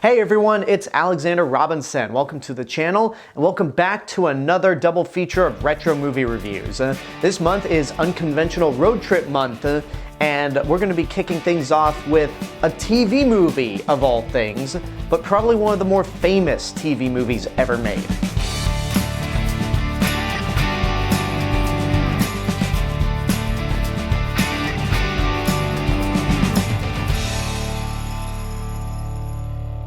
Hey everyone, it's Alexander Robinson. Welcome to the channel, and welcome back to another double feature of retro movie reviews. This month is Unconventional Road Trip Month, and we're going to be kicking things off with a TV movie of all things, but probably one of the more famous TV movies ever made.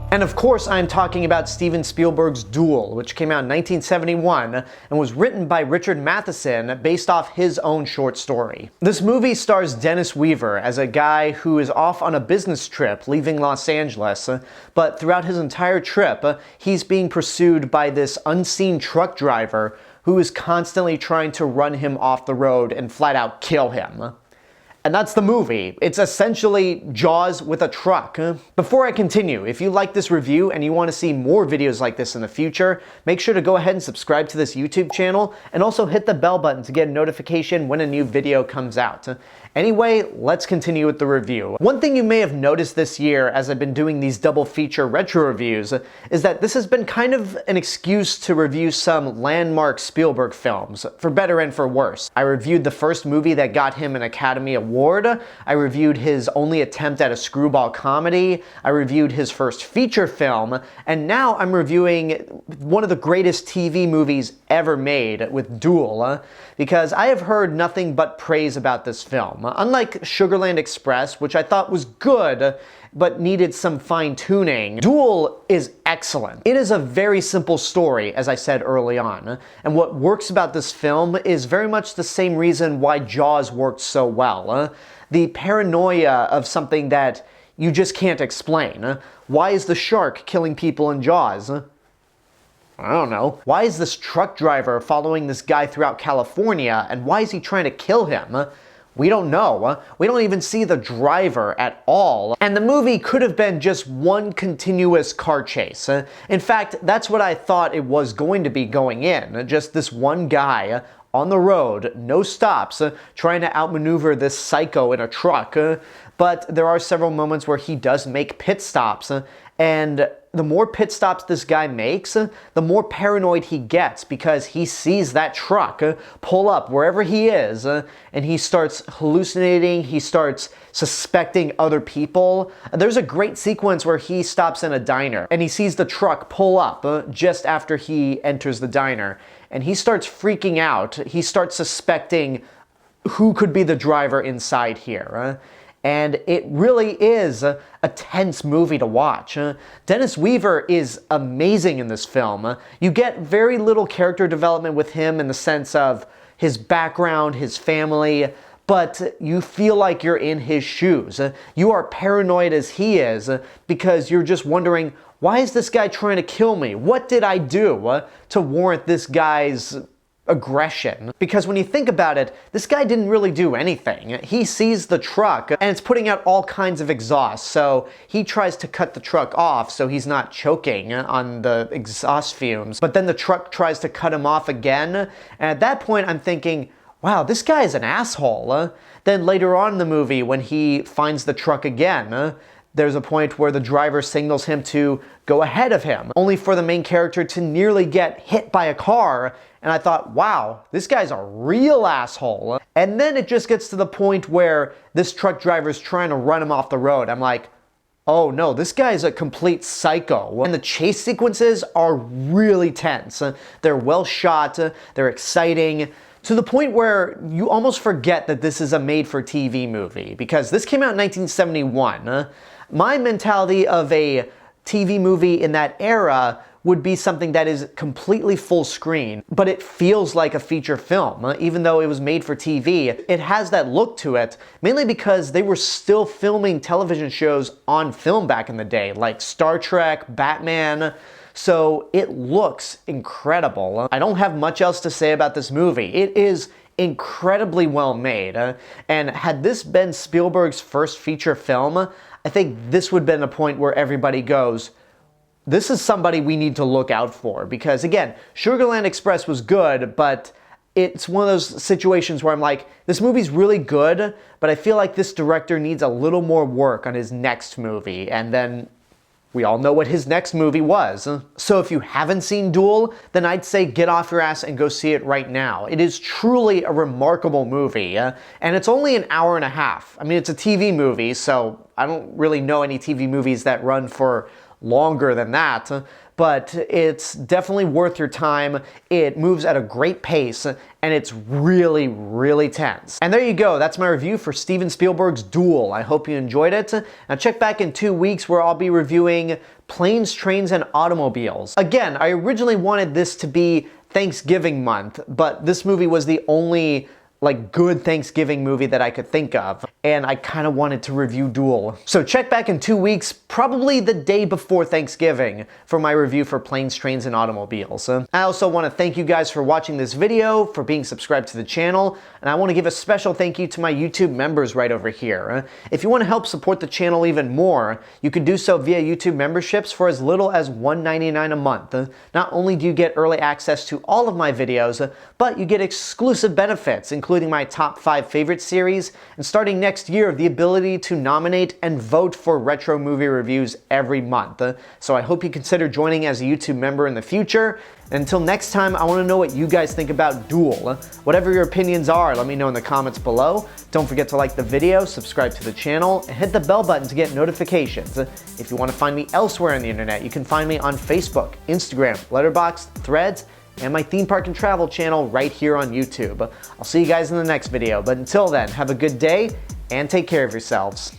And of course, I'm talking about Steven Spielberg's Duel, which came out in 1971 and was written by Richard Matheson based off his own short story. This movie stars Dennis Weaver as a guy who is off on a business trip leaving Los Angeles, but throughout his entire trip, he's being pursued by this unseen truck driver who is constantly trying to run him off the road and flat out kill him. And that's the movie. It's essentially Jaws with a truck. Before I continue, if you like this review and you want to see more videos like this in the future, make sure to go ahead and subscribe to this YouTube channel and also hit the bell button to get a notification when a new video comes out. Anyway, let's continue with the review. One thing you may have noticed this year as I've been doing these double feature retro reviews is that this has been kind of an excuse to review some landmark Spielberg films, for better and for worse. I reviewed the first movie that got him an Academy Award, I reviewed his only attempt at a screwball comedy, I reviewed his first feature film, and now I'm reviewing one of the greatest TV movies ever made with Duel, because I have heard nothing but praise about this film. Unlike Sugarland Express, which I thought was good, but needed some fine-tuning, Duel is excellent. It is a very simple story, as I said early on, and what works about this film is very much the same reason why Jaws worked so well. The paranoia of something that you just can't explain. Why is the shark killing people in Jaws? I don't know. Why is this truck driver following this guy throughout California, and why is he trying to kill him? We don't know. We don't even see the driver at all. And the movie could have been just one continuous car chase. In fact, that's what I thought it was going to be going in. Just this one guy on the road, no stops, trying to outmaneuver this psycho in a truck. But there are several moments where he does make pit stops, and the more pit stops this guy makes, the more paranoid he gets because he sees that truck pull up wherever he is, and he starts hallucinating, he starts suspecting other people. There's a great sequence where he stops in a diner, and he sees the truck pull up just after he enters the diner, and he starts freaking out. He starts suspecting who could be the driver inside here. And it really is a tense movie to watch. Dennis Weaver is amazing in this film. You get very little character development with him in the sense of his background, his family, but you feel like you're in his shoes. You are paranoid as he is because you're just wondering, why is this guy trying to kill me? What did I do to warrant this guy's aggression? Because when you think about it, this guy didn't really do anything. He sees the truck and it's putting out all kinds of exhaust, so he tries to cut the truck off so he's not choking on the exhaust fumes. But then the truck tries to cut him off again, and at that point I'm thinking, wow, this guy is an asshole. Then later on in the movie, when he finds the truck again, there's a point where the driver signals him to go ahead of him, only for the main character to nearly get hit by a car. And I thought, wow, this guy's a real asshole. And then it just gets to the point where this truck driver's trying to run him off the road. I'm like, oh no, this guy's a complete psycho. And the chase sequences are really tense. They're well shot, they're exciting, to the point where you almost forget that this is a made-for-TV movie, because this came out in 1971. My mentality of a TV movie in that era would be something that is completely full screen, but it feels like a feature film, even though it was made for TV. It has that look to it, mainly because they were still filming television shows on film back in the day, like Star Trek, Batman, so it looks incredible. I don't have much else to say about this movie. It is incredibly well made, and had this been Spielberg's first feature film, I think this would have been a point where everybody goes, this is somebody we need to look out for. Because again, Sugarland Express was good, but it's one of those situations where I'm like, this movie's really good, but I feel like this director needs a little more work on his next movie, and then we all know what his next movie was. So if you haven't seen Duel, then I'd say get off your ass and go see it right now. It is truly a remarkable movie, and it's only an hour and a half. I mean, it's a TV movie, so I don't really know any TV movies that run for longer than that, but it's definitely worth your time. It moves at a great pace, and it's really, really tense. And there you go, that's my review for Steven Spielberg's Duel. I hope you enjoyed it. Now check back in 2 weeks where I'll be reviewing Planes, Trains, and Automobiles. Again, I originally wanted this to be Thanksgiving month, but this movie was the only good Thanksgiving movie that I could think of, and I kind of wanted to review Duel. So check back in 2 weeks, probably the day before Thanksgiving, for my review for Planes, Trains, and Automobiles. I also want to thank you guys for watching this video, for being subscribed to the channel, and I want to give a special thank you to my YouTube members right over here. If you want to help support the channel even more, you can do so via YouTube memberships for as little as $1.99 a month. Not only do you get early access to all of my videos, but you get exclusive benefits, including my top 5 favorite series, and starting next year, the ability to nominate and vote for retro movie reviews every month. So I hope you consider joining as a YouTube member in the future. Until next time, I want to know what you guys think about Duel. Whatever your opinions are, let me know in the comments below. Don't forget to like the video, subscribe to the channel, and hit the bell button to get notifications. If you want to find me elsewhere on the internet, you can find me on Facebook, Instagram, Letterboxd, Threads, and my theme park and travel channel right here on YouTube. I'll see you guys in the next video, but until then, have a good day and take care of yourselves.